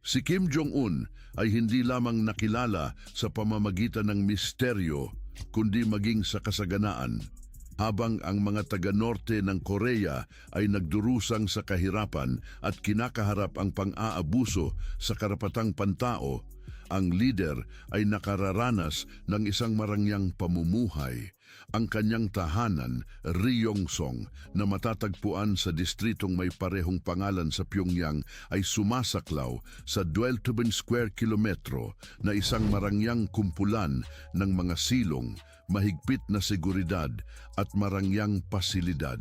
Si Kim Jong-un ay hindi lamang nakilala sa pamamagitan ng misteryo, kundi maging sa kasaganaan. Habang ang mga taga-norte ng Korea ay nagdurusang sa kahirapan at kinakaharap ang pang-aabuso sa karapatang pantao, ang lider ay nakararanas ng isang marangyang pamumuhay. Ang kanyang tahanan, Ryongson, na matatagpuan sa distritong may parehong pangalan sa Pyongyang ay sumasaklaw sa 12 square kilometro na isang marangyang kumpulan ng mga silong, mahigpit na seguridad at marangyang pasilidad.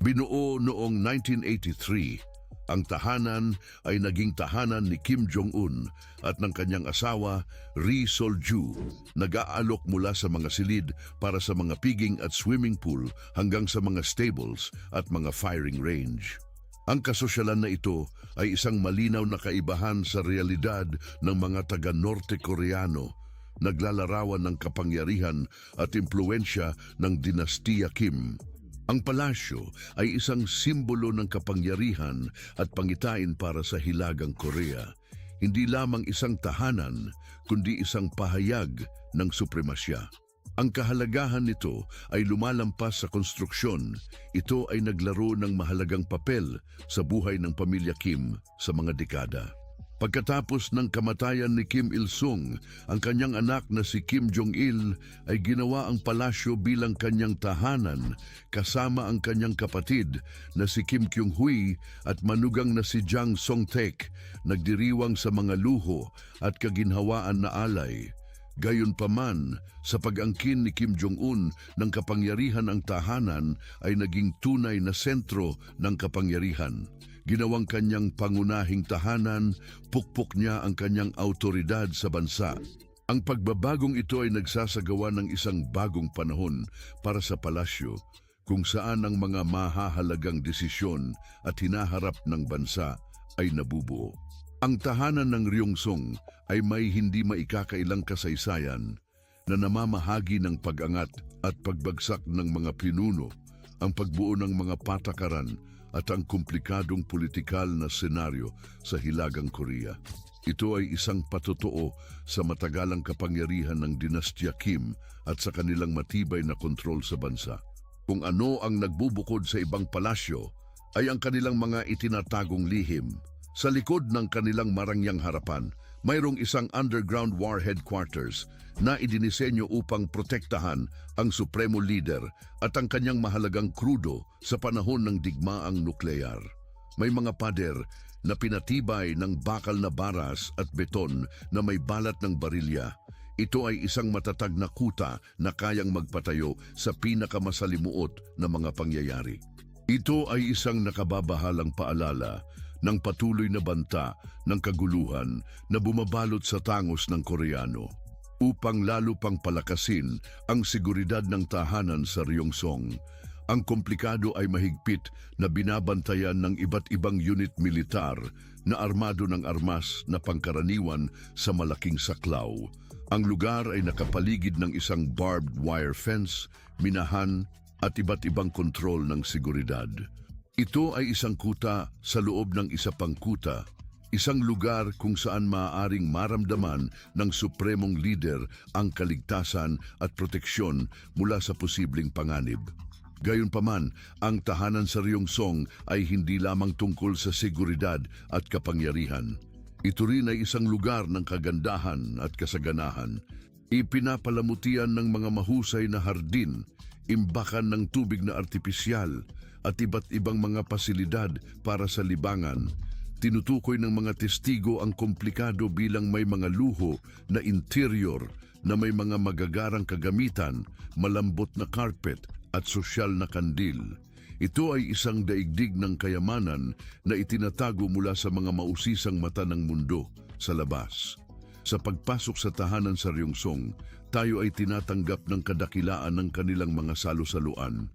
Binuo noong 1983, ang tahanan ay naging tahanan ni Kim Jong-un at ng kanyang asawa, Ri Sol-ju. Nag-aalok mula sa mga silid para sa mga piging at swimming pool hanggang sa mga stables at mga firing range. Ang kasosyalan na ito ay isang malinaw na kaibahan sa realidad ng mga taga-Norte Koreano, naglalarawan ng kapangyarihan at impluensya ng Dinastiya Kim. Ang palasyo ay isang simbolo ng kapangyarihan at pangitain para sa Hilagang Korea. Hindi lamang isang tahanan, kundi isang pahayag ng supremasya. Ang kahalagahan nito ay lumalampas sa konstruksyon. Ito ay naglaro ng mahalagang papel sa buhay ng pamilya Kim sa mga dekada. Pagkatapos ng kamatayan ni Kim Il-sung, ang kanyang anak na si Kim Jong-il ay ginawa ang palasyo bilang kanyang tahanan kasama ang kanyang kapatid na si Kim Kyung-hui at manugang na si Jang Song-taek, nagdiriwang sa mga luho at kaginhawaan na alay. Gayunpaman, sa pag-angkin ni Kim Jong-un ng kapangyarihan ang tahanan ay naging tunay na sentro ng kapangyarihan. Ginawang kanyang pangunahing tahanan, pukpok niya ang kanyang autoridad sa bansa. Ang pagbabagong ito ay nagsasagawa ng isang bagong panahon para sa palasyo, kung saan ang mga mahahalagang desisyon at hinaharap ng bansa ay nabubuo. Ang tahanan ng Ryongson ay may hindi maikakailang kasaysayan na namamahagi ng pag-angat at pagbagsak ng mga pinuno, ang pagbuo ng mga patakaran at ang komplikadong politikal na senaryo sa Hilagang Korea. Ito ay isang patotoo sa matagalang kapangyarihan ng Dinastiya Kim at sa kanilang matibay na kontrol sa bansa. Kung ano ang nagbubukod sa ibang palasyo ay ang kanilang mga itinatagong lihim. Sa likod ng kanilang marangyang harapan, mayroong isang underground war headquarters na idinisenyo upang protektahan ang supremo leader at ang kanyang mahalagang krudo sa panahon ng digmaang nuklear. May mga pader na pinatibay ng bakal na baras at beton na may balat ng barilya. Ito ay isang matatag na kuta na kayang magpatayo sa pinakamasalimuot na mga pangyayari. Ito ay isang nakababahalang paalala ng patuloy na banta ng kaguluhan na bumabalot sa tangos ng Koreano. Upang lalo pang palakasin ang seguridad ng tahanan sa Ryongson, ang komplikado ay mahigpit na binabantayan ng iba't ibang unit militar na armado ng armas na pangkaraniwan sa malaking saklaw. Ang lugar ay nakapaligid ng isang barbed wire fence, minahan at iba't ibang kontrol ng seguridad. Ito ay isang kuta sa loob ng isa pang kuta, isang lugar kung saan maaaring maramdaman ng supremong leader ang kaligtasan at proteksyon mula sa posibleng panganib. Gayunpaman, ang tahanan sa Ryongson ay hindi lamang tungkol sa seguridad at kapangyarihan. Ito rin ay isang lugar ng kagandahan at kasaganahan. Ipinapalamutian ng mga mahusay na hardin, imbakan ng tubig na artipisyal at iba't ibang mga pasilidad para sa libangan. Tinutukoy ng mga testigo ang komplikado bilang may mga luho na interior na may mga magagarang kagamitan, malambot na carpet at sosyal na kandil. Ito ay isang daigdig ng kayamanan na itinatago mula sa mga mausisang mata ng mundo sa labas. Sa pagpasok sa tahanan sa Ryongson, tayo ay tinatanggap ng kadakilaan ng kanilang mga salu-saluan.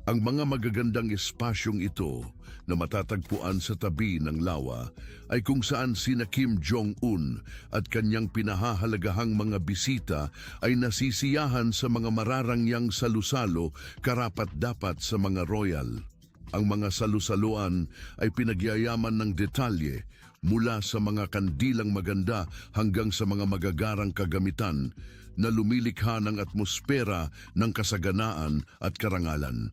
Ang mga magagandang espasyong ito na matatagpuan sa tabi ng lawa ay kung saan sina Kim Jong-un at kanyang pinahahalagahang mga bisita ay nasisiyahan sa mga mararangyang salusalo karapat-dapat sa mga royal. Ang mga salusaluan ay pinagyayaman ng detalye, mula sa mga kandilang maganda hanggang sa mga magagarang kagamitan na lumilikha ng atmosfera ng kasaganaan at karangalan.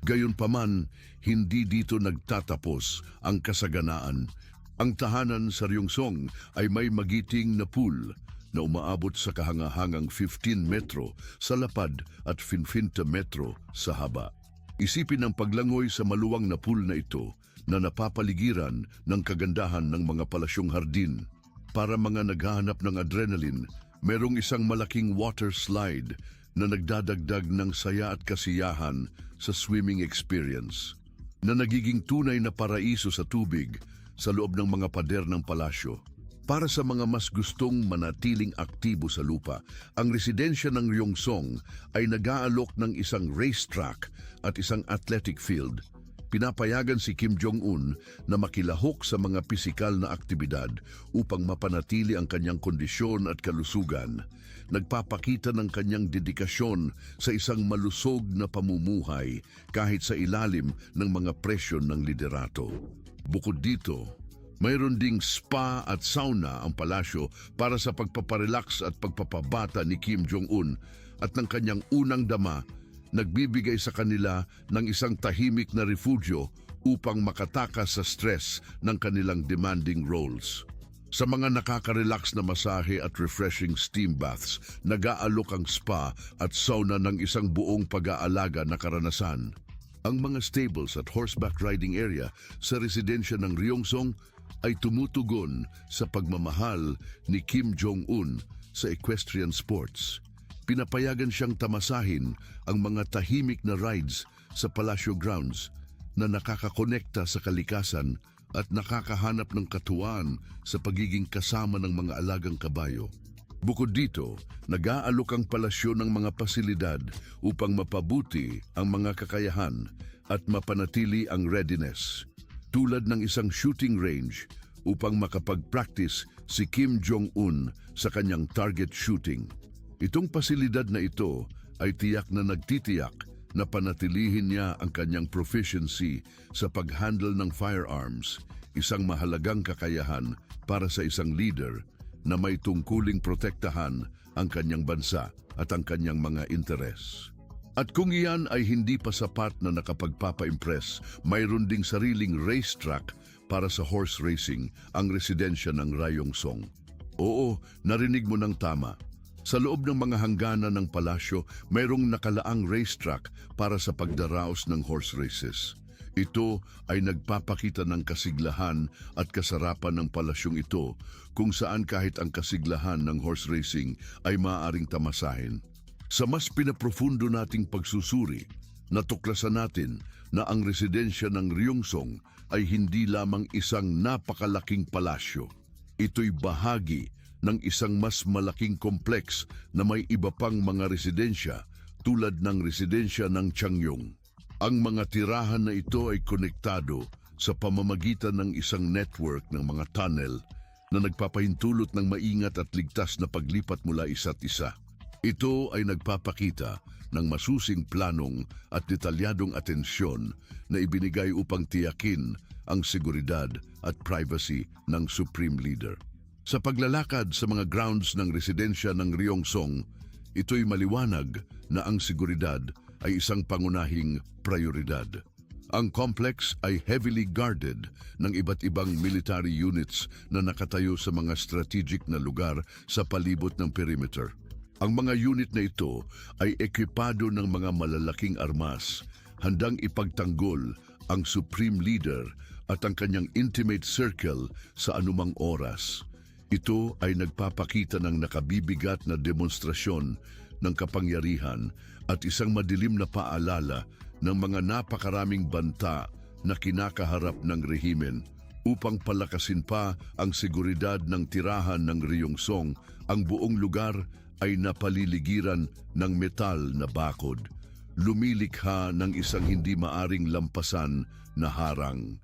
Gayunpaman, hindi dito nagtatapos ang kasaganaan. Ang tahanan sa Ryungsong ay may magiting na pool na umaabot sa kahangahangang 15 metro sa lapad at 50 metro sa haba. Isipin ang paglangoy sa maluwang na pool na ito na napapaligiran ng kagandahan ng mga palasyong hardin. Para mga naghahanap ng adrenaline, merong isang malaking water slide na nagdadagdag ng saya at kasiyahan sa swimming experience, na nagiging tunay na paraiso sa tubig sa loob ng mga pader ng palasyo. Para sa mga mas gustong manatiling aktibo sa lupa, ang residensya ng Ryungsong ay nag-aalok ng isang racetrack at isang athletic field. Pinapayagan si Kim Jong-un na makilahok sa mga pisikal na aktibidad upang mapanatili ang kanyang kondisyon at kalusugan. Nagpapakita ng kanyang dedikasyon sa isang malusog na pamumuhay kahit sa ilalim ng mga presyon ng liderato. Bukod dito, mayroon ding spa at sauna ang palasyo para sa pagpaparelax at pagpapabata ni Kim Jong-un at ng kanyang unang dama, nagbibigay sa kanila ng isang tahimik na refugio upang makatakas sa stress ng kanilang demanding roles. Sa mga nakaka-relax na masahe at refreshing steam baths, nag-aalok ang spa at sauna ng isang buong pag-aalaga na karanasan. Ang mga stables at horseback riding area sa residensya ng Ryungsong ay tumutugon sa pagmamahal ni Kim Jong-un sa equestrian sports. Pinapayagan siyang tamasahin ang mga tahimik na rides sa Palacio Grounds na nakakakonekta sa kalikasan at nakakahanap ng katuwaan sa pagiging kasama ng mga alagang kabayo. Bukod dito, nag-aalok ang palasyo ng mga pasilidad upang mapabuti ang mga kakayahan at mapanatili ang readiness, tulad ng isang shooting range upang makapag-practice si Kim Jong-un sa kanyang target shooting. Itong pasilidad na ito ay tiyak na nagtitiyak na panatilihin niya ang kanyang proficiency sa pag-handle ng firearms, isang mahalagang kakayahan para sa isang leader na may tungkuling protektahan ang kanyang bansa at ang kanyang mga interes. At kung iyan ay hindi pa sapat na nakapagpapa-impress, mayroon ding sariling racetrack para sa horse racing ang residensya ng Ryungsong. Oo, narinig mo ng tama. Sa loob ng mga hangganan ng palasyo, mayroong nakalaang racetrack para sa pagdaraos ng horse races. Ito ay nagpapakita ng kasiglahan at kasarapan ng palasyong ito kung saan kahit ang kasiglahan ng horse racing ay maaaring tamasahin. Sa mas pinaprofundo nating pagsusuri, natuklasan natin na ang residensya ng Ryungsong ay hindi lamang isang napakalaking palasyo. Ito'y bahagi ng isang mas malaking kompleks na may iba pang mga residensya tulad ng residensya ng Changyong. Ang mga tirahan na ito ay konektado sa pamamagitan ng isang network ng mga tunnel na nagpapahintulot ng maingat at ligtas na paglipat mula isa't isa. Ito ay nagpapakita ng masusing planong at detalyadong atensyon na ibinigay upang tiyakin ang seguridad at privacy ng Supreme Leader. Sa paglalakad sa mga grounds ng residensya ng Ryungsong, ito'y maliwanag na ang seguridad ay isang pangunahing prioridad. Ang complex ay heavily guarded ng iba't ibang military units na nakatayo sa mga strategic na lugar sa palibot ng perimeter. Ang mga unit na ito ay ekwipado ng mga malalaking armas, handang ipagtanggol ang Supreme Leader at ang kanyang intimate circle sa anumang oras. Ito ay nagpapakita ng nakabibigat na demonstrasyon ng kapangyarihan at isang madilim na paalala ng mga napakaraming banta na kinakaharap ng rehimen. Upang palakasin pa ang seguridad ng tirahan ng Ryungsong, ang buong lugar ay napaliligiran ng metal na bakod, lumilikha ng isang hindi maaring lampasan na harang.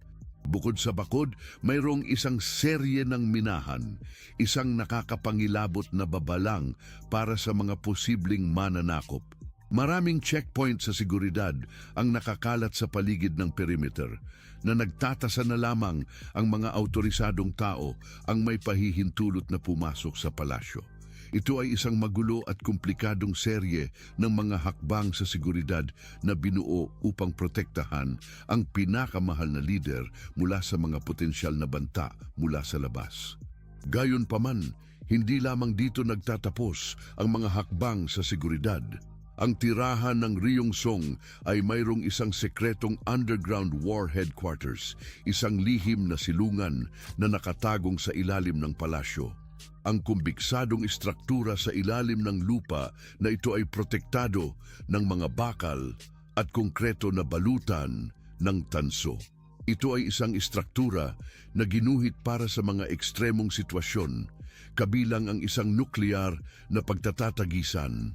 Bukod sa bakod, mayroong isang serye ng minahan, isang nakakapangilabot na babalang para sa mga posibleng mananakop. Maraming checkpoint sa seguridad ang nakakalat sa paligid ng perimeter na nagtatasa na lamang ang mga autorisadong tao ang may pahihintulot na pumasok sa palasyo. Ito ay isang magulo at komplikadong serye ng mga hakbang sa seguridad na binuo upang protektahan ang pinakamahal na lider mula sa mga potensyal na banta mula sa labas. Gayunpaman, hindi lamang dito nagtatapos ang mga hakbang sa seguridad. Ang tirahan ng Ryungsong ay mayroong isang sekretong underground war headquarters, isang lihim na silungan na nakatagong sa ilalim ng palasyo. Ang kumbiksadong istruktura sa ilalim ng lupa na ito ay protektado ng mga bakal at konkreto na balutan ng tanso. Ito ay isang istruktura na ginuhit para sa mga ekstremong sitwasyon, kabilang ang isang nuklear na pagtatatagisan.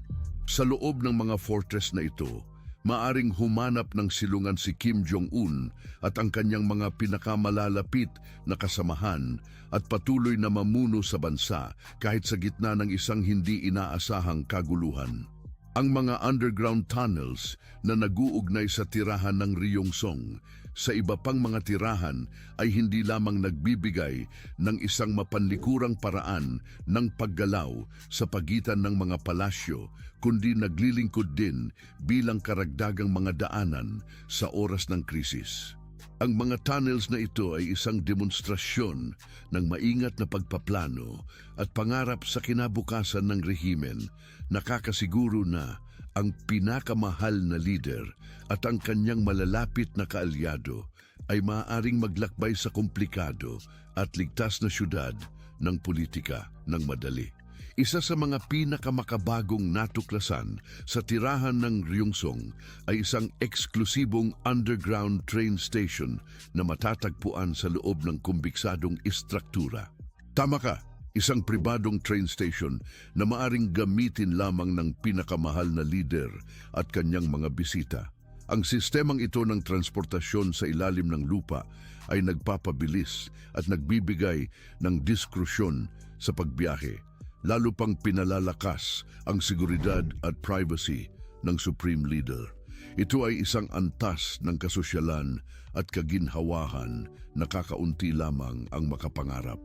Sa loob ng mga fortress na ito, maaring humanap ng silungan si Kim Jong-un at ang kanyang mga pinakamalalapit na kasamahan at patuloy na mamuno sa bansa kahit sa gitna ng isang hindi inaasahang kaguluhan. Ang mga underground tunnels na nag-uugnay sa tirahan ng Ryungsong sa iba pang mga tirahan ay hindi lamang nagbibigay ng isang mapanlikurang paraan ng paggalaw sa pagitan ng mga palasyo, kundi naglilingkod din bilang karagdagang mga daanan sa oras ng krisis. Ang mga tunnels na ito ay isang demonstrasyon ng maingat na pagpaplano at pangarap sa kinabukasan ng rehimen, nakakasiguro na ang pinakamahal na lider at ang kanyang malalapit na kaalyado ay maaaring maglakbay sa komplikado at ligtas na syudad ng politika ng madali. Isa sa mga pinakamakabagong natuklasan sa tirahan ng Ryungsong ay isang eksklusibong underground train station na matatagpuan sa loob ng kumbiksadong istruktura. Tama ka, isang pribadong train station na maaring gamitin lamang ng pinakamahal na lider at kanyang mga bisita. Ang sistemang ito ng transportasyon sa ilalim ng lupa ay nagpapabilis at nagbibigay ng diskrusyon sa pagbiyahe, lalo pang pinalalakas ang seguridad at privacy ng Supreme Leader. Ito ay isang antas ng kasosyalan at kaginhawahan na kakaunti lamang ang makapangarap.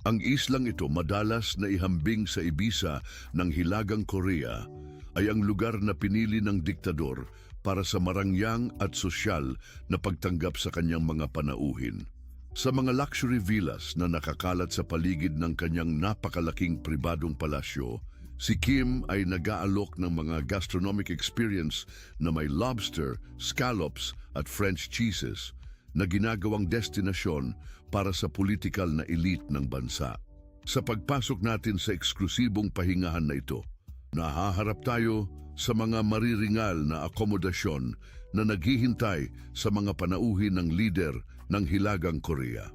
Ang islang ito, madalas na ihambing sa ibisa ng Hilagang Korea, ay ang lugar na pinili ng diktador para sa marangyang at sosyal na pagtanggap sa kanyang mga panauhin. Sa mga luxury villas na nakakalat sa paligid ng kanyang napakalaking pribadong palasyo, si Kim ay nag-aalok ng mga gastronomic experience na may lobster, scallops at French cheeses na ginagawang destinasyon para sa political na elite ng bansa. Sa pagpasok natin sa eksklusibong pahingahan na ito, nahaharap tayo sa mga mariringal na akomodasyon na naghihintay sa mga panauhin ng lider ng Hilagang Korea.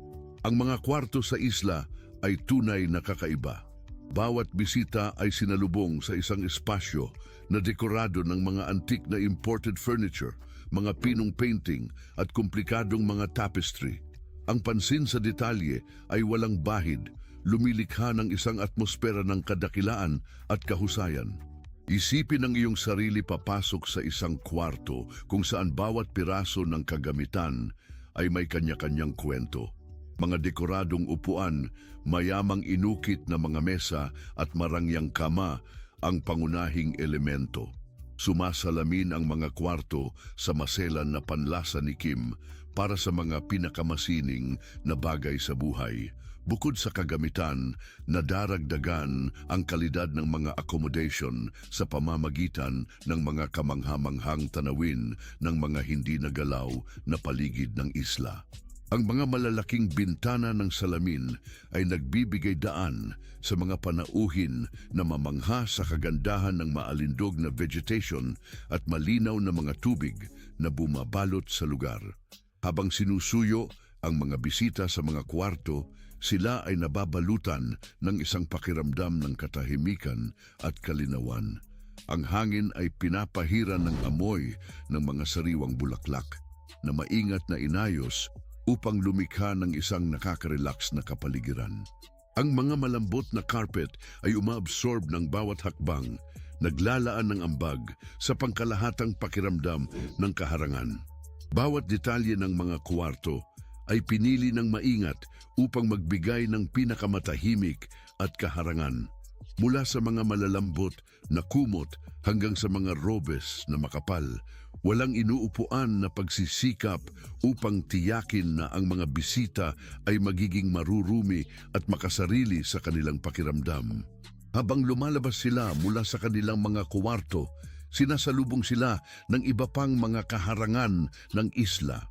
Ang mga kwarto sa isla ay tunay na kakaiba. Bawat bisita ay sinalubong sa isang espasyo na dekorado ng mga antik na imported furniture, mga pinong painting at komplikadong mga tapestry. Ang pansin sa detalye ay walang bahid, lumilikha ng isang atmosfera ng kadakilaan at kahusayan. Isipin ang iyong sarili papasok sa isang kwarto kung saan bawat piraso ng kagamitan ay may kanya-kanyang kwento. Mga dekoradong upuan, mayamang inukit na mga mesa at marangyang kama ang pangunahing elemento. Sumasalamin ang mga kwarto sa maselan na panlasa ni Kim para sa mga pinakamasining na bagay sa buhay. Bukod sa kagamitan, nadaragdagan ang kalidad ng mga accommodation sa pamamagitan ng mga kamanghamanghang tanawin ng mga hindi nagalaw na paligid ng isla. Ang mga malalaking bintana ng salamin ay nagbibigay daan sa mga panauhin na mamangha sa kagandahan ng maalindog na vegetation at malinaw na mga tubig na bumabalot sa lugar. Habang sinusuyo ang mga bisita sa mga kwarto, sila ay nababalutan ng isang pakiramdam ng katahimikan at kalinawan. Ang hangin ay pinapahiran ng amoy ng mga sariwang bulaklak na maingat na inayos upang lumikha ng isang nakaka-relax na kapaligiran. Ang mga malambot na carpet ay umaabsorb ng bawat hakbang, naglalaan ng ambag sa pangkalahatang pakiramdam ng kaharangan. Bawat detalye ng mga kwarto ay pinili ng maingat upang magbigay ng pinakamatahimik at kaharangan. Mula sa mga malalambot na kumot hanggang sa mga robes na makapal, walang inuupuan na pagsisikap upang tiyakin na ang mga bisita ay magiging marurumi at makasarili sa kanilang pakiramdam. Habang lumalabas sila mula sa kanilang mga kuwarto, sinasalubong sila ng iba pang mga kaharangan ng isla.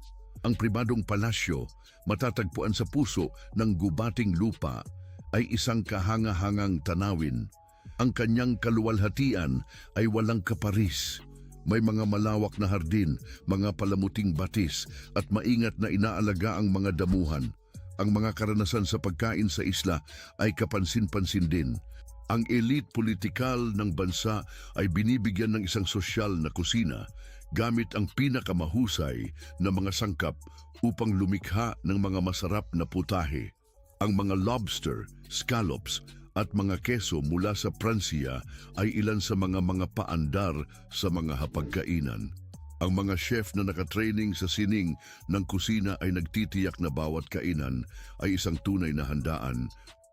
Ang pribadong palasyo, matatagpuan sa puso ng gubating lupa, ay isang kahanga-hangang tanawin. Ang kanyang kaluwalhatian ay walang kaparis. May mga malawak na hardin, mga palamuting batis at maingat na inaalaga ang mga damuhan. Ang mga karanasan sa pagkain sa isla ay kapansin-pansin din. Ang elite politikal ng bansa ay binibigyan ng isang sosyal na kusina gamit ang pinakamahusay na mga sangkap upang lumikha ng mga masarap na putahe. Ang mga lobster, scallops at mga keso mula sa Pransiya ay ilan sa mga paandar sa mga hapagkainan. Ang mga chef na nakatraining sa sining ng kusina ay nagtitiyak na bawat kainan ay isang tunay na handaan.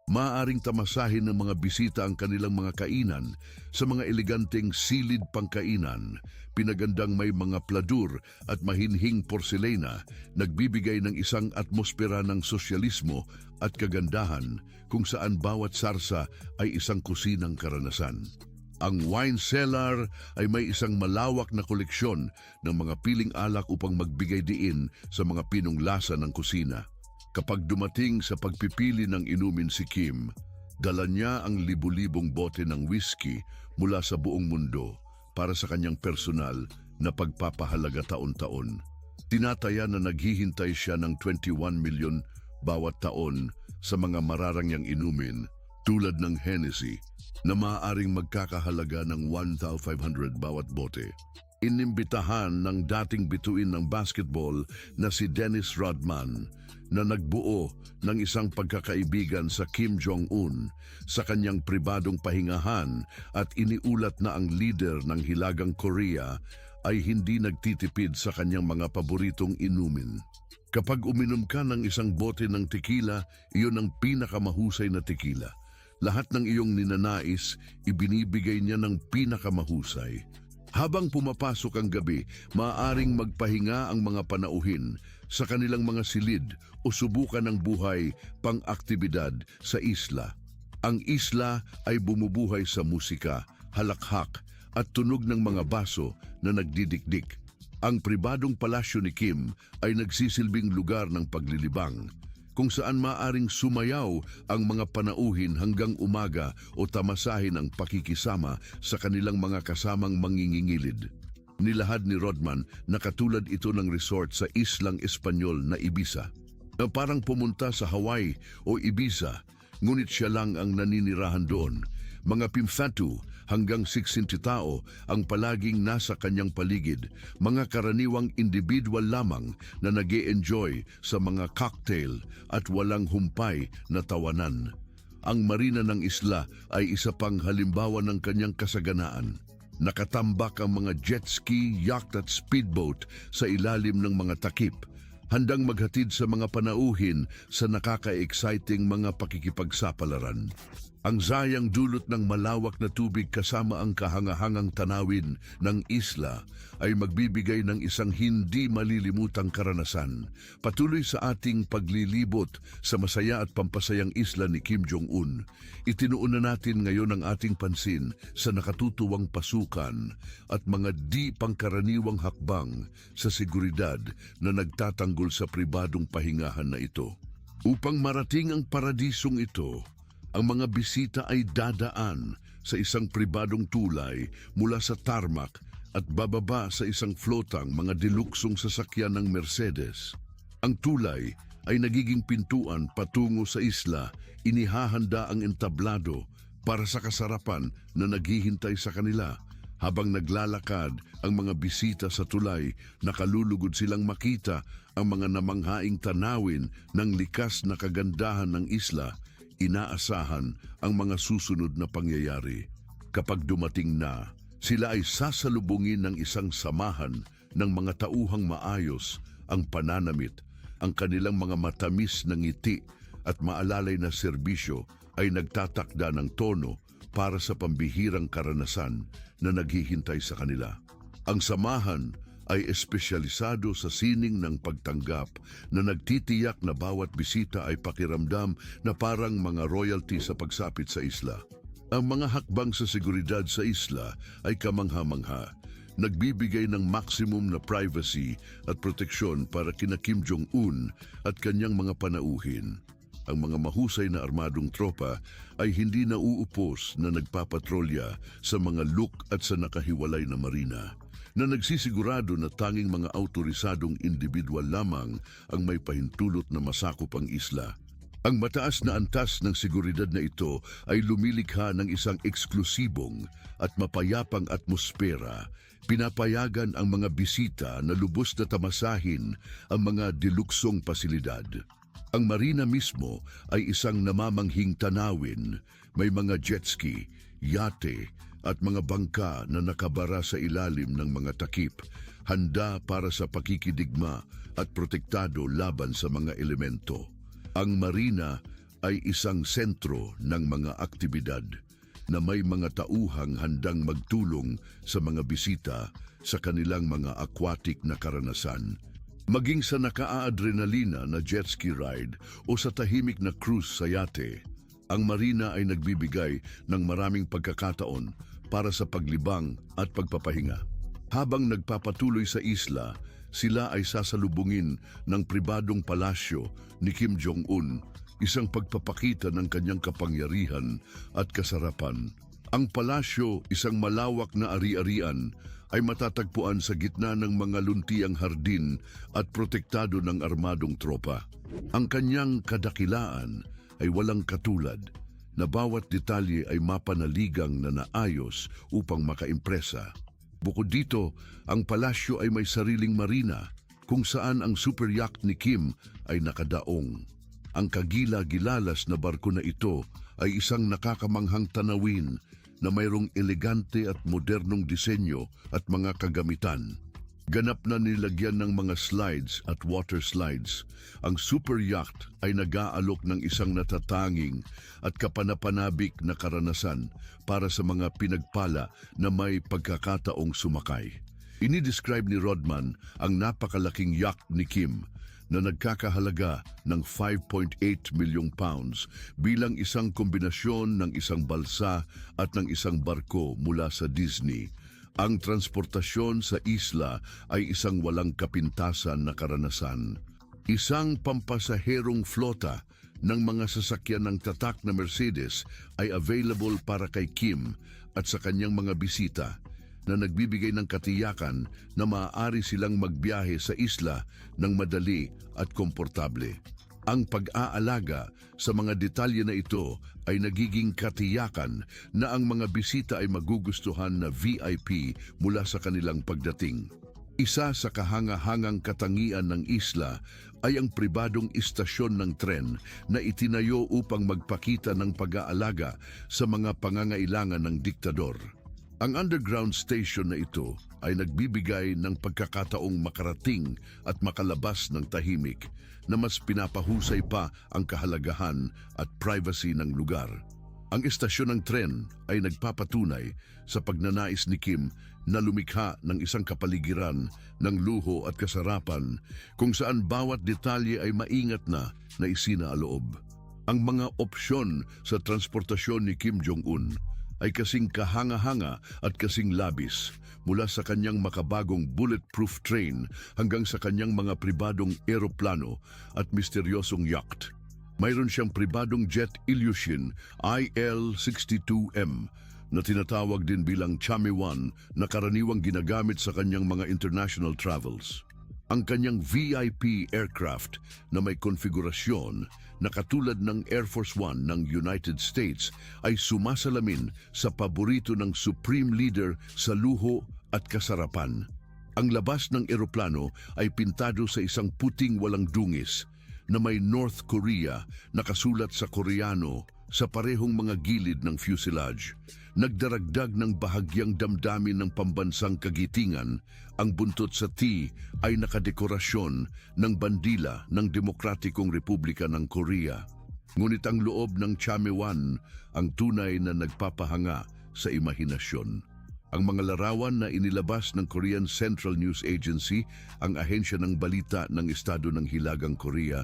Maaaring tamasahin ng mga bisita ang kanilang mga kainan sa mga eleganteng silid pangkainan, pinagandang may mga pladur at mahinhing porselena, nagbibigay ng isang atmosfera ng sosyalismo at kagandahan kung saan bawat sarsa ay isang kusinang karanasan. Ang wine cellar ay may isang malawak na koleksyon ng mga piling alak upang magbigay diin sa mga pinong lasa ng kusina. Kapag dumating sa pagpipili ng inumin si Kim, dala niya ang libu-libong bote ng whiskey mula sa buong mundo para sa kanyang personal na pagpapahalaga taon-taon. Tinataya na naghihintay siya ng 21 milyon bawat taon sa mga mararangyang inumin tulad ng Hennessy na maaaring magkakahalaga ng 1,500 bawat bote. Inimbitahan ng dating bituin ng basketball na si Dennis Rodman na nagbuo ng isang pagkakaibigan sa Kim Jong-un sa kanyang pribadong pahingahan at iniulat na ang leader ng Hilagang Korea ay hindi nagtitipid sa kanyang mga paboritong inumin. Kapag uminom ka ng isang bote ng tequila, iyon ang pinakamahusay na tequila. Lahat ng iyong ninanais, ibinibigay niya ng pinakamahusay. Habang pumapasok ang gabi, maaaring magpahinga ang mga panauhin sa kanilang mga silid o subukan ng buhay pang-aktibidad sa isla. Ang isla ay bumubuhay sa musika, halakhak at tunog ng mga baso na nagdidikdik. Ang pribadong palasyo ni Kim ay nagsisilbing lugar ng paglilibang, kung saan maaring sumayaw ang mga panauhin hanggang umaga o tamasahin ang pakikisama sa kanilang mga kasamang mangingingilid. Nilahad ni Rodman na katulad ito ng resort sa islang Espanyol na Ibiza. Na parang pumunta sa Hawaii o Ibiza, ngunit siya lang ang naninirahan doon. Mga pimfatu hanggang 60 tao ang palaging nasa kanyang paligid, mga karaniwang individual lamang na nag-e-enjoy sa mga cocktail at walang humpay na tawanan. Ang marina ng isla ay isa pang halimbawa ng kanyang kasaganaan. Nakatambak ang mga jet ski, yacht at speedboat sa ilalim ng mga takip, handang maghatid sa mga panauhin sa nakaka-exciting mga pakikipagsapalaran. Ang zayang dulot ng malawak na tubig kasama ang kahangahangang tanawin ng isla ay magbibigay ng isang hindi malilimutang karanasan. Patuloy sa ating paglilibot sa masaya at pampasayang isla ni Kim Jong-un, itinuon na natin ngayon ang ating pansin sa nakatutuwang pasukan at mga di pangkaraniwang hakbang sa seguridad na nagtatanggol sa pribadong pahingahan na ito. Upang marating ang paradisong ito, ang mga bisita ay dadaan sa isang pribadong tulay mula sa tarmac at bababa sa isang flotang mga deluksong sasakyan ng Mercedes. Ang tulay ay nagiging pintuan patungo sa isla, inihahanda ang entablado para sa kasarapan na naghihintay sa kanila. Habang naglalakad ang mga bisita sa tulay, nakalulugod silang makita ang mga namanghaing tanawin ng likas na kagandahan ng isla. Inaasahan ang mga susunod na pangyayari. Kapag dumating na, sila ay sasalubungin ng isang samahan ng mga tauhang maayos, ang pananamit, ang kanilang mga matamis na ngiti at maalalay na serbisyo ay nagtatakda ng tono para sa pambihirang karanasan na naghihintay sa kanila. Ang samahan ay espesyalisado sa sining ng pagtanggap na nagtitiyak na bawat bisita ay pakiramdam na parang mga royalty sa pagsapit sa isla. Ang mga hakbang sa seguridad sa isla ay kamangha-mangha, nagbibigay ng maximum na privacy at proteksyon para kina Kim Jong-un at kanyang mga panauhin. Ang mga mahusay na armadong tropa ay hindi nauupos na nagpapatrolya sa mga look at sa nakahiwalay na marina, na nagsisigurado na tanging mga autorisadong individual lamang ang may pahintulot na masakop ang isla. Ang mataas na antas ng seguridad na ito ay lumilikha ng isang eksklusibong at mapayapang atmosfera, pinapayagan ang mga bisita na lubos na tamasahin ang mga deluksong pasilidad. Ang marina mismo ay isang namamanghing tanawin, may mga jet ski, yate at mga bangka na nakabara sa ilalim ng mga takip, handa para sa pakikidigma at protektado laban sa mga elemento. Ang marina ay isang sentro ng mga aktibidad na may mga tauhang handang magtulong sa mga bisita sa kanilang mga aquatic na karanasan. Maging sa naka-adrenalina na jet ski ride o sa tahimik na cruise sa yate, ang marina ay nagbibigay ng maraming pagkakataon para sa paglibang at pagpapahinga. Habang nagpapatuloy sa isla, sila ay sasalubungin ng pribadong palasyo ni Kim Jong-un, isang pagpapakita ng kanyang kapangyarihan at kasarapan. Ang palasyo, isang malawak na ari-arian, ay matatagpuan sa gitna ng mga luntiang hardin at protektado ng armadong tropa. Ang kanyang kadakilaan ay walang katulad, na bawat detalye ay mapanaligang na naayos upang makaimpresa. Bukod dito, ang palasyo ay may sariling marina kung saan ang super yacht ni Kim ay nakadaong. Ang kagila-gilalas na barko na ito ay isang nakakamanghang tanawin na mayroong elegante at modernong disenyo at mga kagamitan. Ganap na nilagyan ng mga slides at water slides. Ang super yacht ay nag-aalok ng isang natatanging at kapanapanabik na karanasan para sa mga pinagpala na may pagkakataong sumakay. Inidescribe ni Rodman ang napakalaking yacht ni Kim na nagkakahalaga ng 5.8 milyong pounds bilang isang kombinasyon ng isang balsa at ng isang barko mula sa Disney. Ang transportasyon sa isla ay isang walang kapintasan na karanasan. Isang pampasaherong flota ng mga sasakyan ng tatak na Mercedes ay available para kay Kim at sa kanyang mga bisita, na nagbibigay ng katiyakan na maaari silang magbiyahe sa isla ng madali at komportable. Ang pag-aalaga sa mga detalye na ito ay nagiging katiyakan na ang mga bisita ay magugustuhan na VIP mula sa kanilang pagdating. Isa sa kahanga-hangang katangian ng isla ay ang pribadong istasyon ng tren na itinayo upang magpakita ng pag-aalaga sa mga pangangailangan ng diktador. Ang underground station na ito ay nagbibigay ng pagkakataong makarating at makalabas ng tahimik, na mas pinapahusay pa ang kahalagahan at privacy ng lugar. Ang istasyon ng tren ay nagpapatunay sa pagnanais ni Kim na lumikha ng isang kapaligiran ng luho at kasarapan kung saan bawat detalye ay maingat na isinaaloob. Ang mga opsyon sa transportasyon ni Kim Jong-un ay kasing kahanga-hanga at kasing labis, mula sa kanyang makabagong bulletproof train hanggang sa kanyang mga pribadong eroplano at misteryosong yacht. Mayroon siyang pribadong jet Ilyushin IL-62M na tinatawag din bilang Chame-1 na karaniwang ginagamit sa kanyang mga international travels. Ang kanyang VIP aircraft na may konfigurasyon na katulad ng Air Force One ng United States ay sumasalamin sa paborito ng Supreme Leader sa luho at kasarapan. Ang labas ng eroplano ay pintado sa isang puting walang dungis na may North Korea nakasulat sa Koreano sa parehong mga gilid ng fuselage. Nagdaragdag ng bahagyang damdamin ng pambansang kagitingan, ang buntot sa T ay nakadekorasyon ng bandila ng Demokratikong Republika ng Korea. Ngunit ang loob ng Chamewan ang tunay na nagpapahanga sa imahinasyon. Ang mga larawan na inilabas ng Korean Central News Agency, ang ahensya ng balita ng Estado ng Hilagang Korea,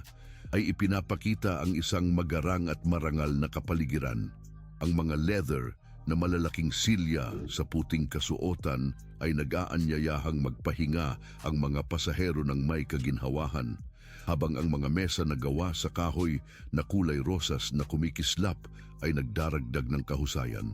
ay ipinapakita ang isang magarang at marangal na kapaligiran. Ang mga leather na malalaking silya sa puting kasuotan ay nag-aanyayahang magpahinga ang mga pasahero ng may kaginhawahan, habang ang mga mesa na gawa sa kahoy na kulay rosas na kumikislap ay nagdaragdag ng kahusayan.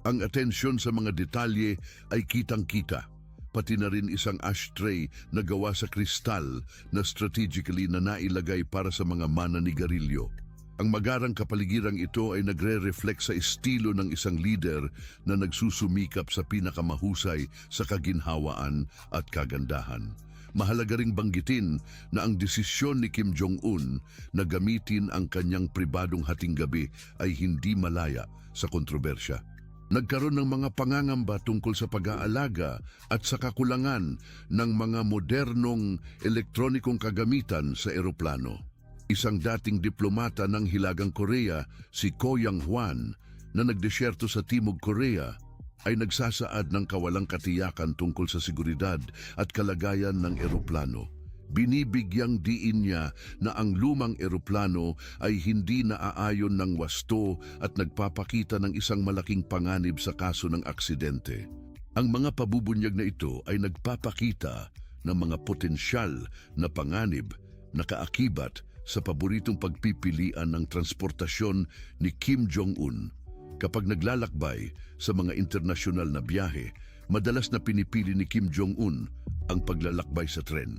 Ang atensyon sa mga detalye ay kitang-kita, pati na rin isang ashtray na gawa sa kristal na strategically na nailagay para sa mga mananigarilyo. Ang magarang kapaligirang ito ay nagre-reflect sa estilo ng isang leader na nagsusumikap sa pinakamahusay sa kaginhawaan at kagandahan. Mahalaga ring banggitin na ang desisyon ni Kim Jong-un na gamitin ang kanyang pribadong hatinggabi ay hindi malaya sa kontrobersya. Nagkaroon ng mga pangangamba tungkol sa pag-aalaga at sa kakulangan ng mga modernong elektronikong kagamitan sa eroplano. Isang dating diplomata ng Hilagang Korea, si Ko Yang-hwan, na nagdesyerto sa Timog Korea, ay nagsasaad ng kawalang katiyakan tungkol sa seguridad at kalagayan ng eroplano. Binibigyang diin niya na ang lumang eroplano ay hindi naaayon ng wasto at nagpapakita ng isang malaking panganib sa kaso ng aksidente. Ang mga pabubunyag na ito ay nagpapakita ng mga potensyal na panganib na kaakibat sa paboritong pagpipilian ng transportasyon ni Kim Jong-un. Kapag naglalakbay sa mga internasyonal na biyahe, madalas na pinipili ni Kim Jong-un ang paglalakbay sa tren.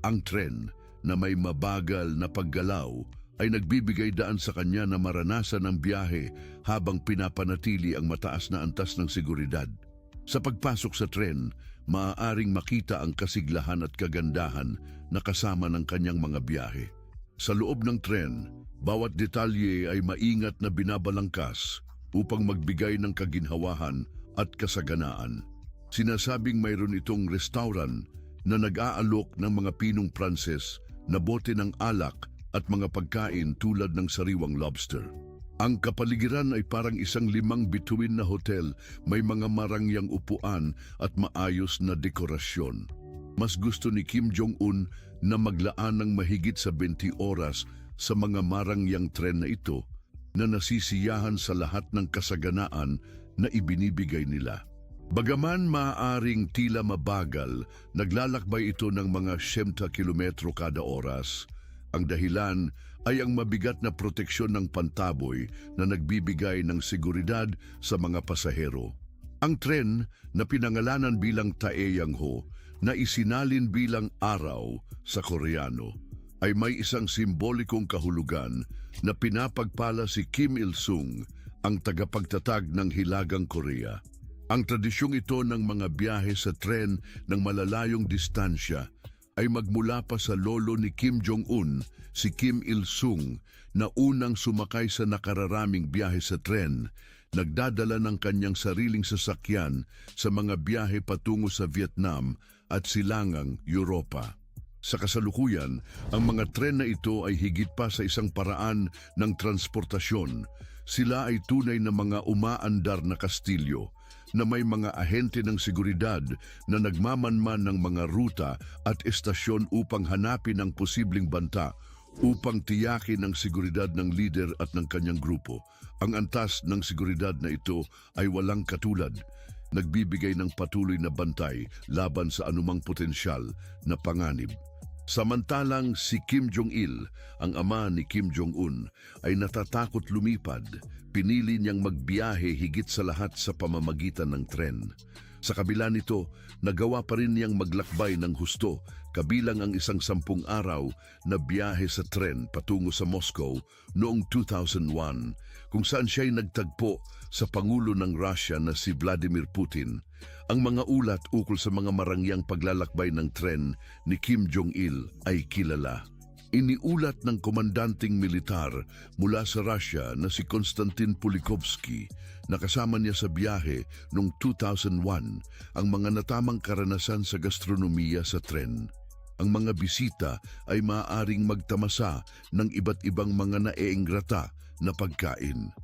Ang tren na may mabagal na paggalaw ay nagbibigay daan sa kanya na maranasan ang biyahe habang pinapanatili ang mataas na antas ng seguridad. Sa pagpasok sa tren, maaaring makita ang kasiglahan at kagandahan na kasama ng kanyang mga biyahe. Sa loob ng tren, bawat detalye ay maingat na binabalangkas upang magbigay ng kaginhawahan at kasaganaan. Sinasabing mayroon itong restaurant na nag-aalok ng mga pinong Pranses na bote ng alak at mga pagkain tulad ng sariwang lobster. Ang kapaligiran ay parang isang 5 bituin na hotel, may mga marangyang upuan at maayos na dekorasyon. Mas gusto ni Kim Jong-un na maglaan ng mahigit sa 20 oras sa mga marangyang tren na ito na nasisiyahan sa lahat ng kasaganaan na ibinibigay nila. Bagaman maaaring tila mabagal, naglalakbay ito ng mga 70 kilometro kada oras. Ang dahilan ay ang mabigat na proteksyon ng pantaboy na nagbibigay ng seguridad sa mga pasahero. Ang tren na pinangalanan bilang Taeyang-ho na isinalin bilang araw sa Koreano ay may isang simbolikong kahulugan na pinapagpala si Kim Il-sung, ang tagapagtatag ng Hilagang Korea. Ang tradisyong ito ng mga biyahe sa tren ng malalayong distansya ay magmula pa sa lolo ni Kim Jong-un, si Kim Il-sung, na unang sumakay sa nakararaming biyahe sa tren, nagdadala ng kanyang sariling sasakyan sa mga biyahe patungo sa Vietnam at silangang Europa. Sa kasalukuyan, ang mga tren na ito ay higit pa sa isang paraan ng transportasyon. Sila ay tunay na mga umaandar na kastilyo na may mga ahente ng seguridad na nagmamanman ng mga ruta at estasyon upang hanapin ang posibleng banta upang tiyakin ang seguridad ng leader at ng kanyang grupo. Ang antas ng seguridad na ito ay walang katulad, nagbibigay ng patuloy na bantay laban sa anumang potensyal na panganib. Samantalang si Kim Jong-il, ang ama ni Kim Jong-un, ay natatakot lumipad. Pinili niyang magbiyahe higit sa lahat sa pamamagitan ng tren. Sa kabila nito, nagawa pa rin niyang maglakbay ng husto, kabilang ang isang 10 araw na biyahe sa tren patungo sa Moscow noong 2001, kung saan siya'y nagtagpo sa Pangulo ng Russia na si Vladimir Putin. Ang mga ulat ukol sa mga marangyang paglalakbay ng tren ni Kim Jong-il ay kilala. Iniulat ng komandanting militar mula sa Russia na si Konstantin Pulikovsky na kasama niya sa biyahe noong 2001 ang mga natamang karanasan sa gastronomiya sa tren. Ang mga bisita ay maaaring magtamasa ng iba't ibang mga naeenggrata na pagkain.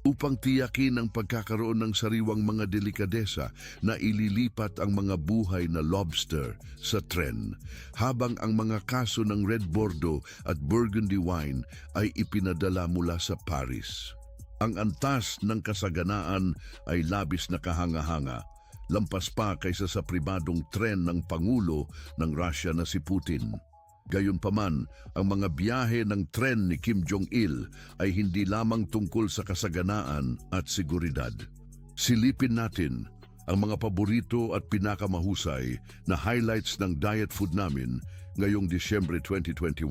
Upang tiyakin ang pagkakaroon ng sariwang mga delikadesa na ililipat ang mga buhay na lobster sa tren, habang ang mga kaso ng Red Bordeaux at Burgundy wine ay ipinadala mula sa Paris. Ang antas ng kasaganaan ay labis na kahanga-hanga, lampas pa kaysa sa pribadong tren ng Pangulo ng Russia na si Putin. Gayunpaman, ang mga biyahe ng tren ni Kim Jong-il ay hindi lamang tungkol sa kasaganaan at seguridad. Silipin natin ang mga paborito at pinakamahusay na highlights ng diet food namin ngayong Disyembre 2021.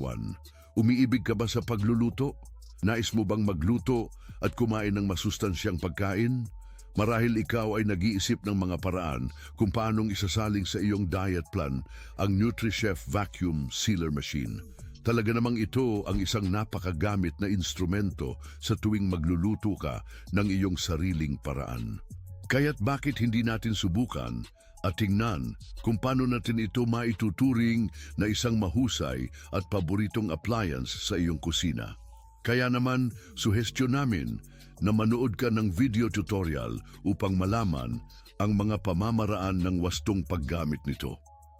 Umiibig ka ba sa pagluluto? Nais mo bang magluto at kumain ng masustansyang pagkain? Marahil ikaw ay nag-iisip ng mga paraan kung paanong isasaling sa iyong diet plan ang NutriChef Vacuum Sealer Machine. Talaga namang ito ang isang napakagamit na instrumento sa tuwing magluluto ka ng iyong sariling paraan. Kaya't bakit hindi natin subukan at tingnan kung paano natin ito maituturing na isang mahusay at paboritong appliance sa iyong kusina. Kaya naman, suhestyon namin na manood ka ng video tutorial upang malaman ang mga pamamaraan ng wastong paggamit nito.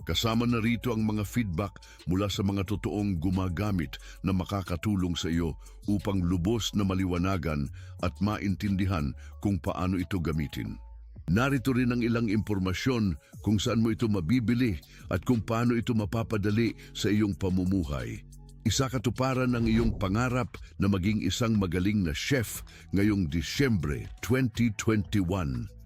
Kasama na rito ang mga feedback mula sa mga totoong gumagamit na makakatulong sa iyo upang lubos na maliwanagan at maintindihan kung paano ito gamitin. Narito rin ang ilang impormasyon kung saan mo ito mabibili at kung paano ito mapapadali sa iyong pamumuhay. Isa katuparan ng iyong pangarap na maging isang magaling na chef ngayong Disyembre 2021.